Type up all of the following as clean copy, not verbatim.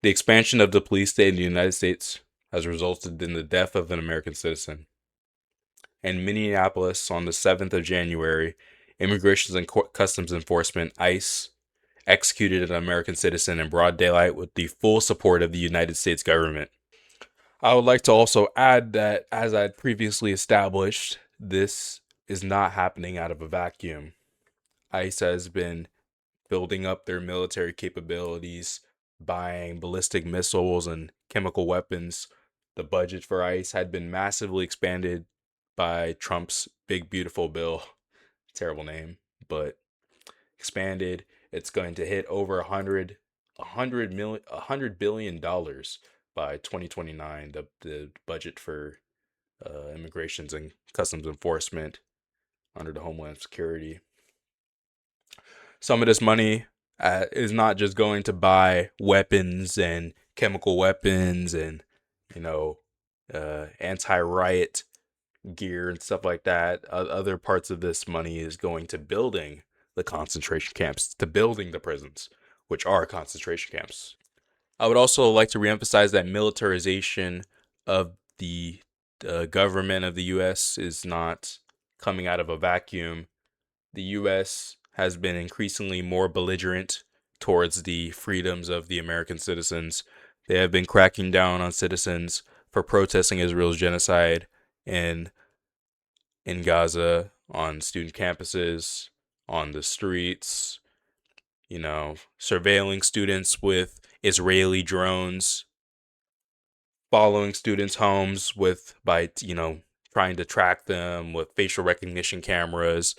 The expansion of the police state in the United States has resulted in the death of an American citizen. In Minneapolis, on the 7th of January, Immigration and Customs Enforcement, ICE, executed an American citizen in broad daylight with the full support of the United States government. I would like to also add that, as I had previously established, this is not happening out of a vacuum. ICE has been building up their military capabilities, buying ballistic missiles and chemical weapons. The budget for ICE had been massively expanded by Trump's Big Beautiful Bill. Terrible name, but expanded. It's going to hit over $100 billion by 2029. The budget for immigrations and customs enforcement under the Homeland Security. Some of this money is not just going to buy weapons and chemical weapons and, anti-riot gear and stuff like that. Other parts of this money is going to building the concentration camps, to building the prisons, which are concentration camps. I would also like to reemphasize that militarization of the government of the U.S. is not coming out of a vacuum. The U.S. has been increasingly more belligerent towards the freedoms of the American citizens. They have been cracking down on citizens for protesting Israel's genocide in Gaza, on student campuses, on the streets, surveilling students with Israeli drones, following students' homes by trying to track them with facial recognition cameras,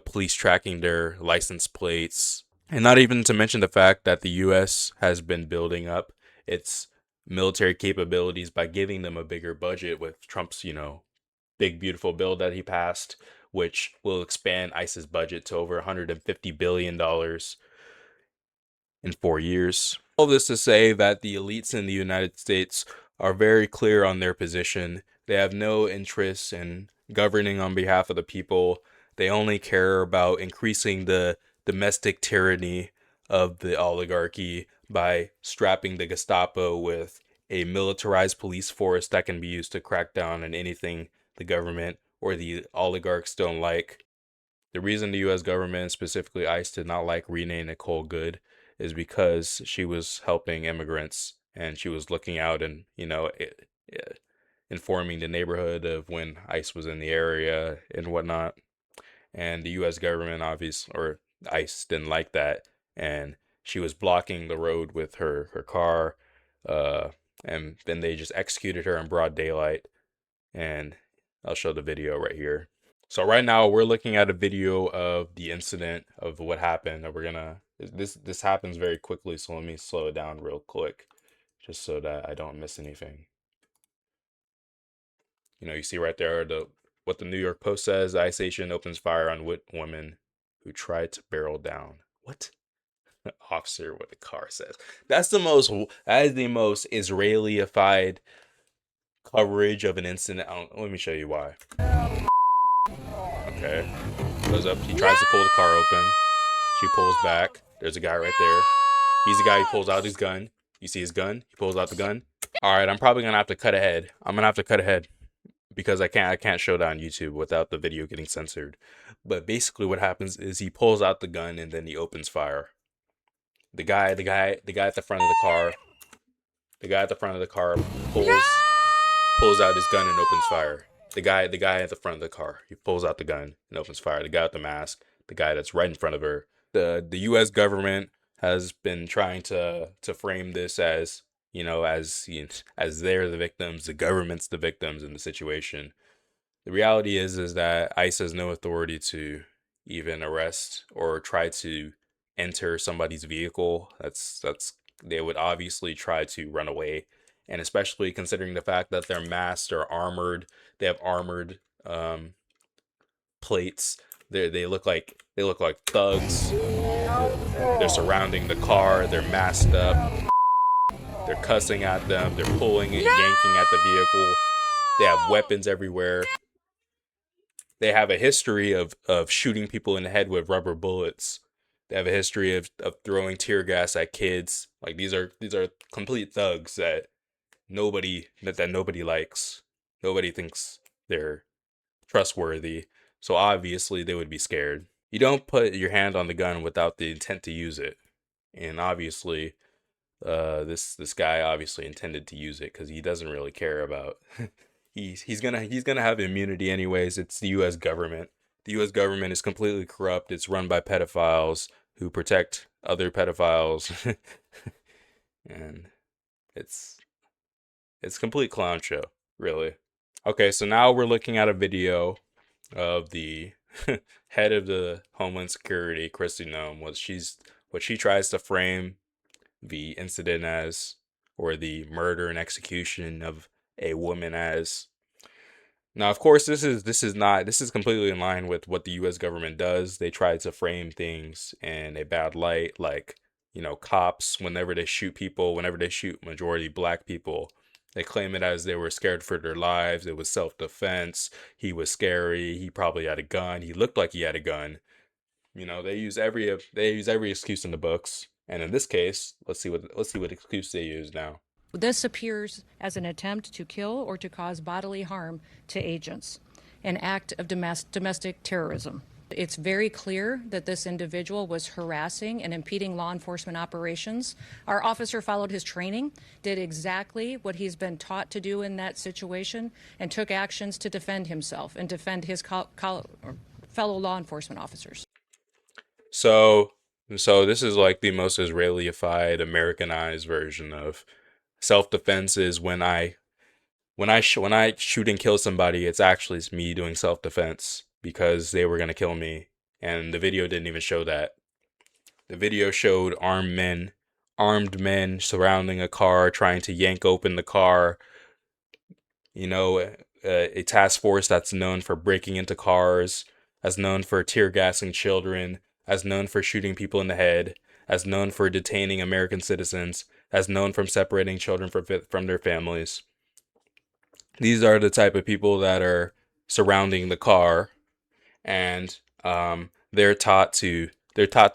police tracking their license plates, and not even to mention the fact that the U.S. has been building up its military capabilities by giving them a bigger budget with Trump's, big beautiful bill that he passed, which will expand ICE's budget to over $150 billion in 4 years. All this to say that the elites in the United States are very clear on their position. They have no interest in governing on behalf of the people. They only care about increasing the domestic tyranny of the oligarchy by strapping the Gestapo with a militarized police force that can be used to crack down on anything the government or the oligarchs don't like. The reason the U.S. government, specifically ICE, did not like Renee Nicole Good is because she was helping immigrants and she was looking out and, informing the neighborhood of when ICE was in the area and whatnot. And the U.S. government, obviously, or ICE, didn't like that. And she was blocking the road with her car. And then they just executed her in broad daylight. And I'll show the video right here. So right now we're looking at a video of the incident of what happened. And we're gonna this happens very quickly, so let me slow it down real quick, just so that I don't miss anything. You see right there what the New York Post says: ICE agent opens fire on woman who tried to barrel down. What? Officer, what the car says. That is the most Israelified coverage of an incident. Let me show you why. Okay. Goes up. He tries to pull the car open. She pulls back. There's a guy right there. He's the guy who pulls out his gun. You see his gun? He pulls out the gun. All right, I'm probably gonna have to cut ahead. Because I can't show that on YouTube without the video getting censored. But basically, what happens is he pulls out the gun and then he opens fire. The guy at the front of the car. The guy at the front of the car pulls out his gun and opens fire. The guy at the front of the car, he pulls out the gun and opens fire. The guy with the mask, the guy that's right in front of her. The U.S. government has been trying to frame this as, as they're the victims, the government's the victims in the situation. The reality is that ICE has no authority to even arrest or try to enter somebody's vehicle. That's they would obviously try to run away, and especially considering the fact that they're masked or armored. They have armored plates. They look like thugs. They're surrounding the car. They're masked up. They're cussing at them. They're pulling and yanking at the vehicle. They have weapons everywhere. They have a history of shooting people in the head with rubber bullets. They have a history of throwing tear gas at kids. Like these are complete thugs that nobody likes. Nobody thinks they're trustworthy. So obviously they would be scared. You don't put your hand on the gun without the intent to use it. And obviously, this guy obviously intended to use it because he doesn't really care about. He's gonna have immunity anyways. It's the U.S. government. The U.S. government is completely corrupt. It's run by pedophiles who protect other pedophiles, and it's it's a complete clown show, really. Okay, so now we're looking at a video of the head of the Homeland Security, Kristi Noem, what she tries to frame the incident as, or the murder and execution of a woman as. Now, of course, this is completely in line with what the U.S. government does. They try to frame things in a bad light, like cops whenever they shoot people, whenever they shoot majority black people. They claim it as they were scared for their lives. It was self-defense. He was scary. He probably had a gun. He looked like he had a gun. They use every excuse in the books. And in this case, let's see what excuse they use now. This appears as an attempt to kill or to cause bodily harm to agents, an act of domestic terrorism. It's very clear that this individual was harassing and impeding law enforcement operations. Our officer followed his training, did exactly what he's been taught to do in that situation, and took actions to defend himself and defend his fellow law enforcement officers. So, so this is like the most Israelified, Americanized version of self-defense. Is when I shoot and kill somebody, it's actually me doing self-defense because they were gonna kill me, and the video didn't even show that. The video showed armed men surrounding a car, trying to yank open the car. You know, a task force that's known for breaking into cars, as known for tear gassing children, as known for shooting people in the head, as known for detaining American citizens, as known from separating children from their families. These are the type of people that are surrounding the car, and they're taught to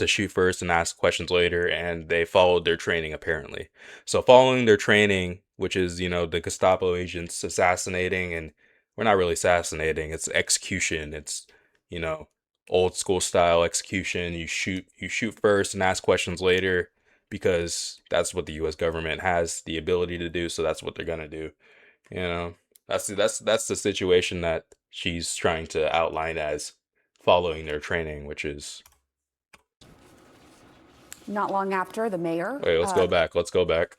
shoot first and ask questions later, and they followed their training apparently. So following their training, which is the Gestapo agents assassinating, and we're not really assassinating, it's execution. It's you know old school style execution. You shoot first and ask questions later because that's what the U.S. government has the ability to do. So that's what they're gonna do. You know, that's the situation that she's trying to outline as following their training, which is. Not long after, the mayor. Wait, let's go back. Let's go back.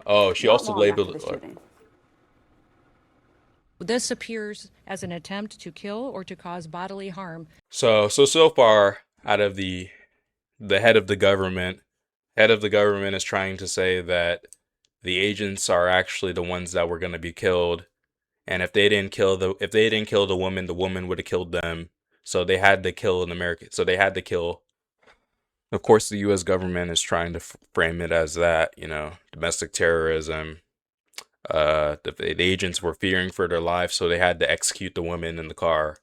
Oh, she Not also long after labeled. the shooting. This appears as an attempt to kill or to cause bodily harm. So far, out of the head of the government is trying to say that the agents are actually the ones that were going to be killed, and if they didn't kill the woman, the woman would have killed them. So they had to kill an American. So they had to kill. Of course, the U.S. government is trying to frame it as that, domestic terrorism. The agents were fearing for their lives, so they had to execute the woman in the car.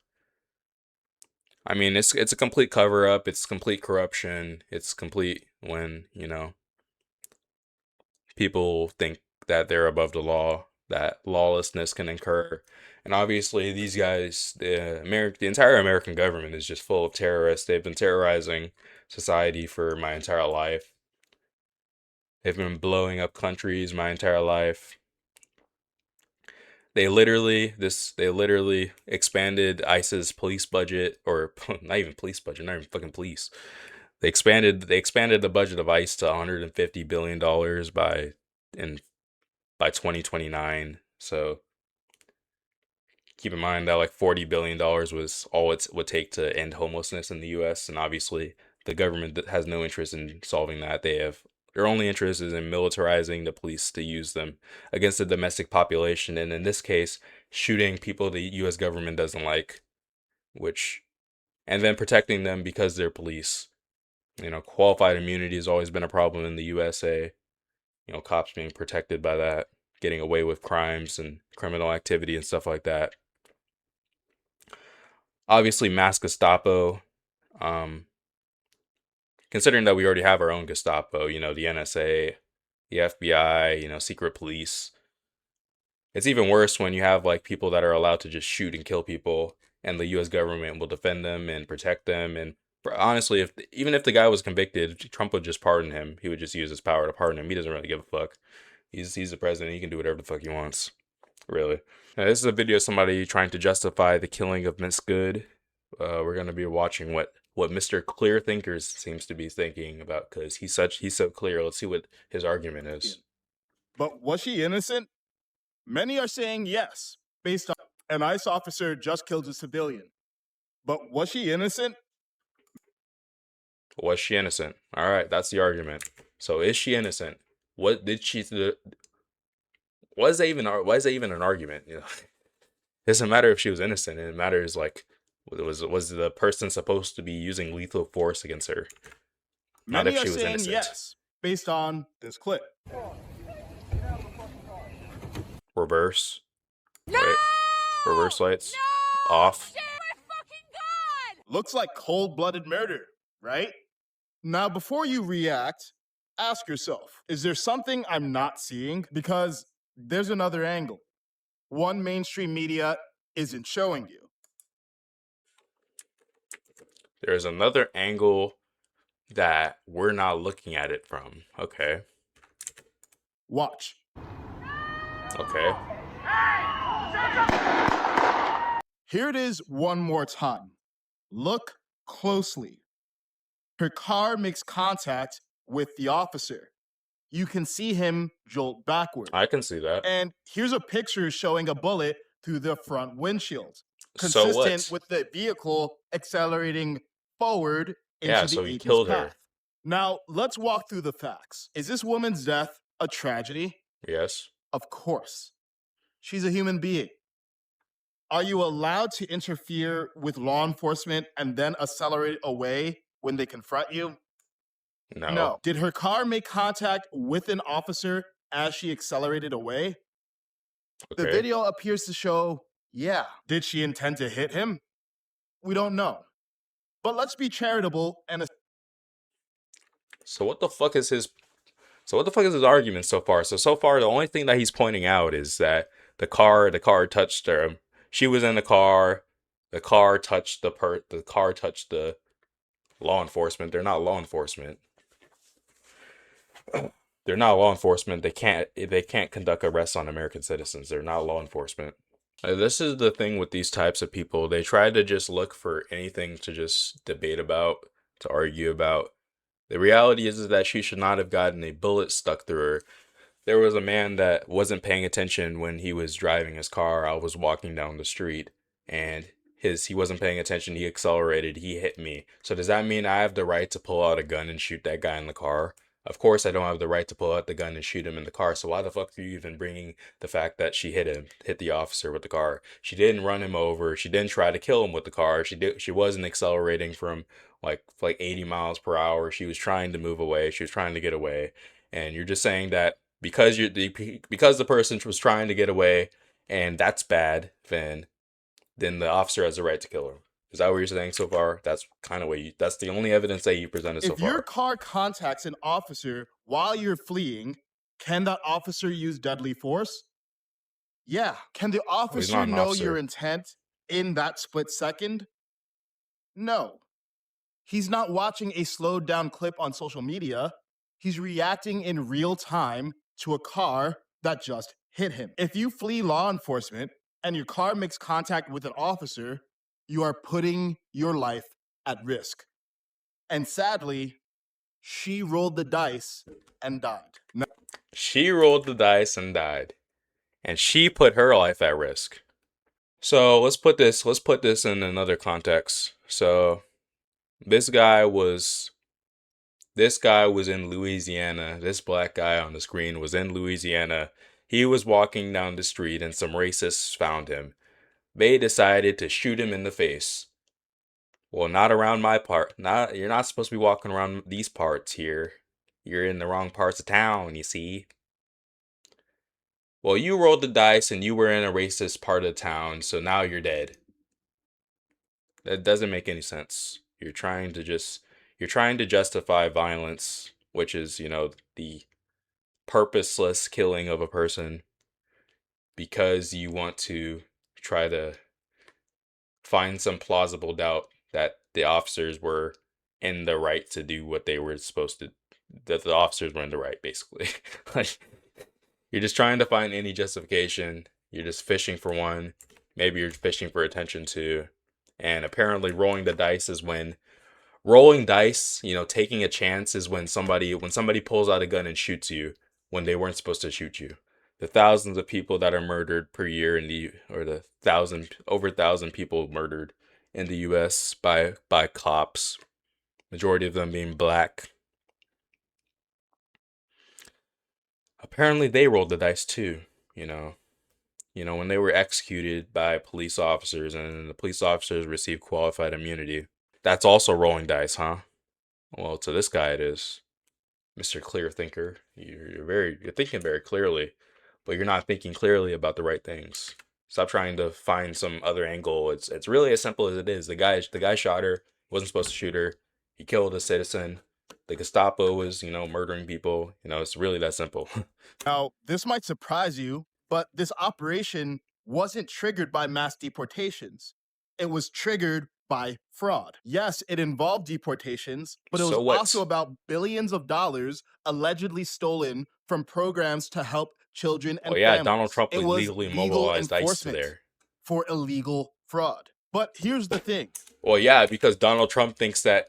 I mean, it's a complete cover up. It's complete corruption. It's complete when people think that they're above the law, that lawlessness can occur. And obviously, these guys, the entire American government is just full of terrorists. They've been terrorizing society for my entire life. They've been blowing up countries my entire life. They literally expanded ICE's police budget, or not even police budget, not even fucking police. They expanded the budget of ICE to $150 billion in by 2029. So keep in mind that like $40 billion was all it would take to end homelessness in the US, and obviously the government has no interest in solving that. Their only interest is in militarizing the police to use them against the domestic population, and in this case, shooting people the US government doesn't like, which and then protecting them because they're police. Qualified immunity has always been a problem in the USA. Cops being protected by that, getting away with crimes and criminal activity and stuff like that. Obviously, mass Gestapo Considering that we already have our own Gestapo, you know, the NSA, the FBI, you know, secret police. It's even worse when you have like people that are allowed to just shoot and kill people, and the U.S. government will defend them and protect them. And honestly, if even if the guy was convicted, Trump would just pardon him. He would just use his power to pardon him. He doesn't really give a fuck. He's the president. He can do whatever the fuck he wants. Really. Now, this is a video of somebody trying to justify the killing of Miss Good. We're gonna be watching what Mr. Clear Thinkers seems to be thinking about because he's so clear. Let's see what his argument is. But was she innocent? Many are saying yes, based on an ICE officer just killed a civilian. But was she innocent? Was she innocent? All right, that's the argument. So is she innocent? What did she do? Why is that even an argument? You know, it doesn't matter if she was innocent. It matters like was the person supposed to be using lethal force against her? Not Many if are she was saying innocent. yes, based on this clip. Reverse. Wait. Reverse lights. Off. Looks like cold-blooded murder, right? Now, before you react, ask yourself, is there something I'm not seeing? Because there's another angle. One mainstream media isn't showing you. There's another angle that we're not looking at it from. Okay. Watch. Okay. Here it is one more time. Look closely. Her car makes contact with the officer. You can see him jolt backward. I can see that. And here's a picture showing a bullet through the front windshield. So what? Consistent with the vehicle accelerating forward into Yeah, the so he agent's killed her. path. Now, let's walk through the facts. Is this woman's death a tragedy? Yes. Of course. She's a human being. Are you allowed to interfere with law enforcement and then accelerate away when they confront you? No. Did her car make contact with an officer as she accelerated away? Okay. The video appears to show, yeah. Did she intend to hit him? We don't know. But let's be charitable and So what the fuck is his argument so far? So far the only thing that he's pointing out is that the car touched her. She was in the car. The car touched the law enforcement. They're not law enforcement. They're not law enforcement. They can't conduct arrests on American citizens. They're not law enforcement. This is the thing with these types of people. They try to just look for anything to just debate about, to argue about. The reality is that she should not have gotten a bullet stuck through her. There was a man that wasn't paying attention when he was driving his car. I was walking down the street and he wasn't paying attention. He accelerated. He hit me. So does that mean I have the right to pull out a gun and shoot that guy in the car? Of course, I don't have the right to pull out the gun and shoot him in the car. So why the fuck are you even bringing the fact that she hit the officer with the car? She didn't run him over. She didn't try to kill him with the car. She wasn't accelerating from like 80 miles per hour. She was trying to move away. She was trying to get away. And you're just saying that because the person was trying to get away and that's bad, then the officer has the right to kill her. Is that what you're saying so far? That's kind of that's the only evidence that you presented so if far. your car contacts an officer while you're fleeing, can that officer use deadly force? Yeah. Can the officer know your intent in that split second? No. He's not watching a slowed down clip on social media. He's reacting in real time to a car that just hit him. If you flee law enforcement and your car makes contact with an officer, you are putting your life at risk. And sadly, she rolled the dice and died. She rolled the dice and died. And she put her life at risk. So let's put this in another context. So this guy was in Louisiana. This black guy on the screen was in Louisiana. He was walking down the street and some racists found him. They decided to shoot him in the face. Well, not around my part. You're not supposed to be walking around these parts here. You're in the wrong parts of town, you see. Well, you rolled the dice and you were in a racist part of town, so now you're dead. That doesn't make any sense. You're trying to just you're trying to justify violence, which is, the purposeless killing of a person because you want to try to find some plausible doubt that the officers were in the right to do what they were supposed to, that the officers were in the right, basically. Like, you're just trying to find any justification. You're just fishing for one. Maybe you're fishing for attention too. And apparently rolling dice, taking a chance is when somebody pulls out a gun and shoots you when they weren't supposed to shoot you. The thousands of people that are murdered per year or the over 1,000 people murdered in the U.S. by cops, majority of them being black. Apparently, they rolled the dice too. When they were executed by police officers and the police officers received qualified immunity. That's also rolling dice, huh? Well, to this guy it is. Mr. Clear Thinker. You're thinking very clearly, but you're not thinking clearly about the right things. Stop trying to find some other angle. It's really as simple as it is. The guy shot her, wasn't supposed to shoot her. He killed a citizen. The Gestapo was, murdering people. It's really that simple. Now, this might surprise you, but this operation wasn't triggered by mass deportations. It was triggered by fraud. Yes, it involved deportations, but it was So what? also about billions of dollars allegedly stolen from programs to help children and families. Donald Trump It was was legally legal mobilized ICE enforcement there. for illegal fraud. But here's the thing. Well, yeah, because Donald Trump thinks that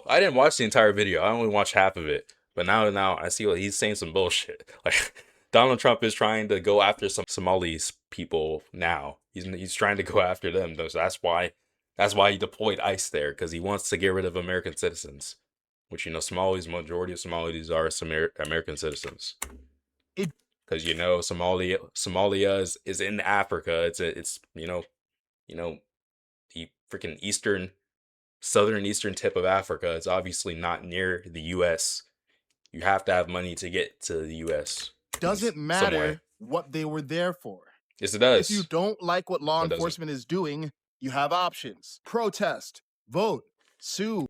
I didn't watch the entire video. I only watched half of it. But now I see what he's saying, some bullshit. Like, Donald Trump is trying to go after some Somalis people now. He's trying to go after them. So that's why he deployed ICE there, because he wants to get rid of American citizens. Which, majority of Somalis are American citizens. Because Somalia is in Africa. It's the freaking southern eastern tip of Africa. It's obviously not near the U.S. You have to have money to get to the U.S. Doesn't matter what they were there for. Yes, it does. If you don't like what law enforcement is doing, you have options. Protest, vote, sue.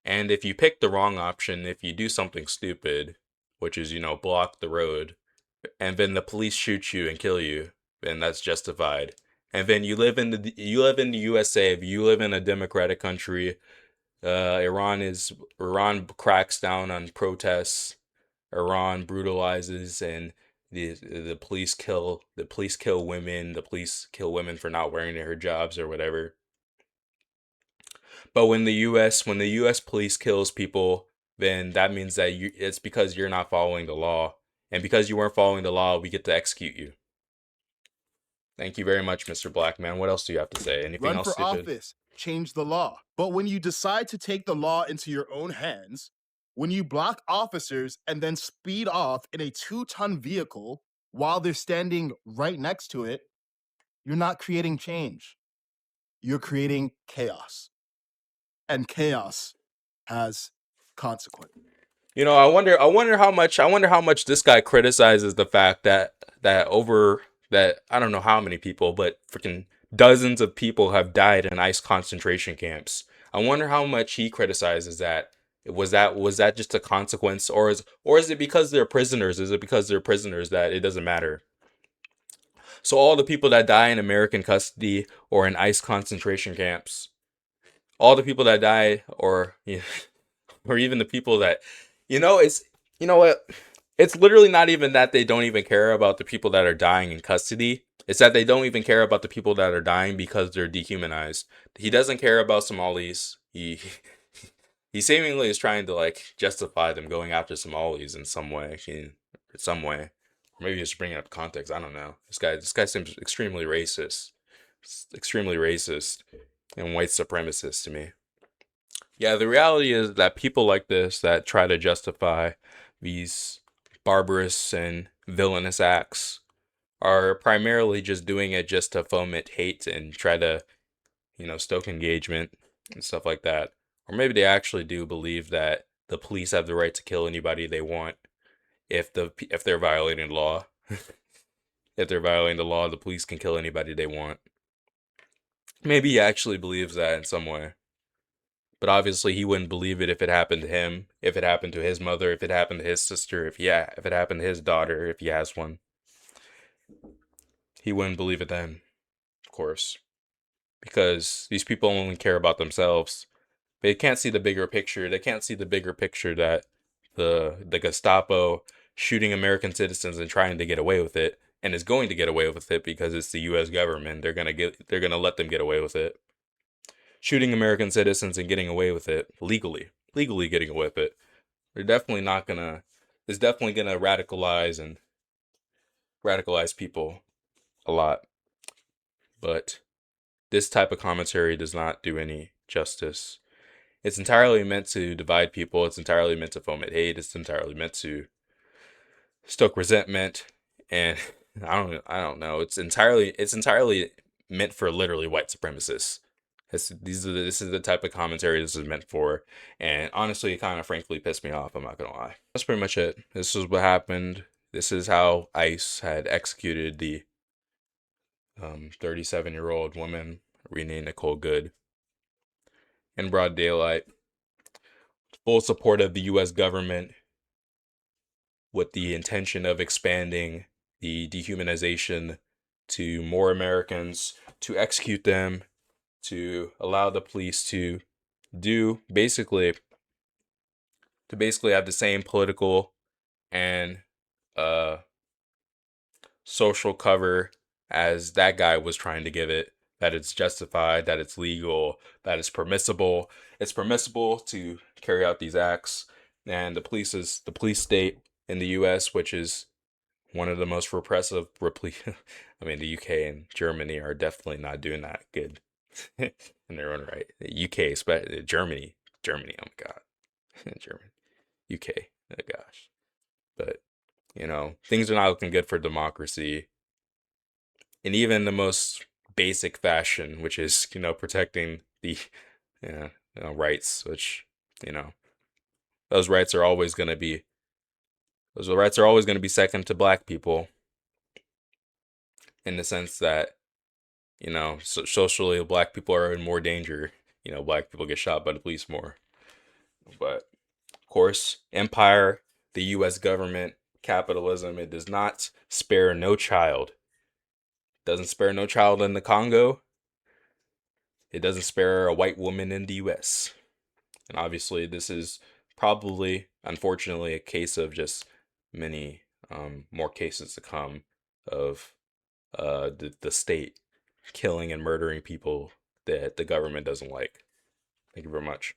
And if you pick the wrong option, if you do something stupid, which is, block the road, and then the police shoot you and kill you, then that's justified. And then you live in the USA, if you live in a democratic country, Iran cracks down on protests, Iran brutalizes, and the police kill women, the police kill women for not wearing their hijabs or whatever. But when the US police kills people, then that means that it's because you're not following the law. And because you weren't following the law, we get to execute you. Thank you very much, Mr. Blackman. What else do you have to say? Anything else stupid? Run for office, change the law. But when you decide to take the law into your own hands, when you block officers and then speed off in a 2-ton vehicle while they're standing right next to it, you're not creating change. You're creating chaos. And chaos has consequence. I wonder how much this guy criticizes the fact that I don't know how many people, but freaking dozens of people have died in ICE concentration camps. I wonder how much he criticizes that. Was that just a consequence, or is it because they're prisoners? Is it because they're prisoners that it doesn't matter? So all the people that die in American custody or in ICE concentration camps, all the people that die, or even the people that, it's, what? It's literally not even that they don't even care about the people that are dying in custody. It's that they don't even care about the people that are dying because they're dehumanized. He doesn't care about Somalis. He seemingly is trying to justify them going after Somalis in some way. Or maybe just bringing up context. I don't know. This guy seems extremely racist. Extremely racist and white supremacist to me. Yeah, the reality is that people like this that try to justify these barbarous and villainous acts are primarily just doing it just to foment hate and try to, stoke engagement and stuff like that. Or maybe they actually do believe that the police have the right to kill anybody they want if they're violating the law. If they're violating the law, the police can kill anybody they want. Maybe he actually believes that in some way. But obviously he wouldn't believe it if it happened to him, if it happened to his mother, if it happened to his sister, if it happened to his daughter, if he has one. He wouldn't believe it then, of course. Because these people only care about themselves. They can't see the bigger picture. They can't see the bigger picture that the Gestapo shooting American citizens and trying to get away with it, and is going to get away with it because it's the US government. They're gonna let them get away with it. Shooting American citizens and getting away with it legally getting away with it. They're definitely not gonna. It's definitely gonna radicalize people a lot. But this type of commentary does not do any justice. It's entirely meant to divide people. It's entirely meant to foment hate. It's entirely meant to stoke resentment. And I don't know. It's entirely meant for literally white supremacists. This is the type of commentary this is meant for, and honestly, it kind of frankly pissed me off. I'm not gonna lie. That's pretty much it. This is what happened. This is how ICE had executed the 37-year-old woman renamed Nicole Good in broad daylight. Full support of the U.S. government with the intention of expanding the dehumanization to more Americans, to execute them, to allow the police to do basically have the same political and uh social cover as that guy was trying to give it, that it's justified, that it's legal, that it's permissible. It's permissible to carry out these acts, and the police state in the US, which is one of the most repressive I mean, the UK and Germany are definitely not doing that good in their own right. The UK, especially Germany, oh my god. Germany, UK, oh gosh. But things are not looking good for democracy in even the most basic fashion, which is protecting the rights, which you know those rights are always going to be second to black people, in the sense that socially black people are in more danger. Black people get shot by the police more. But of course, empire, the US government, capitalism, it does not spare no child. Doesn't spare no child in the Congo. It doesn't spare a white woman in the US. And obviously, this is probably, unfortunately, a case of just many more cases to come of the state killing and murdering people that the government doesn't like. Thank you very much.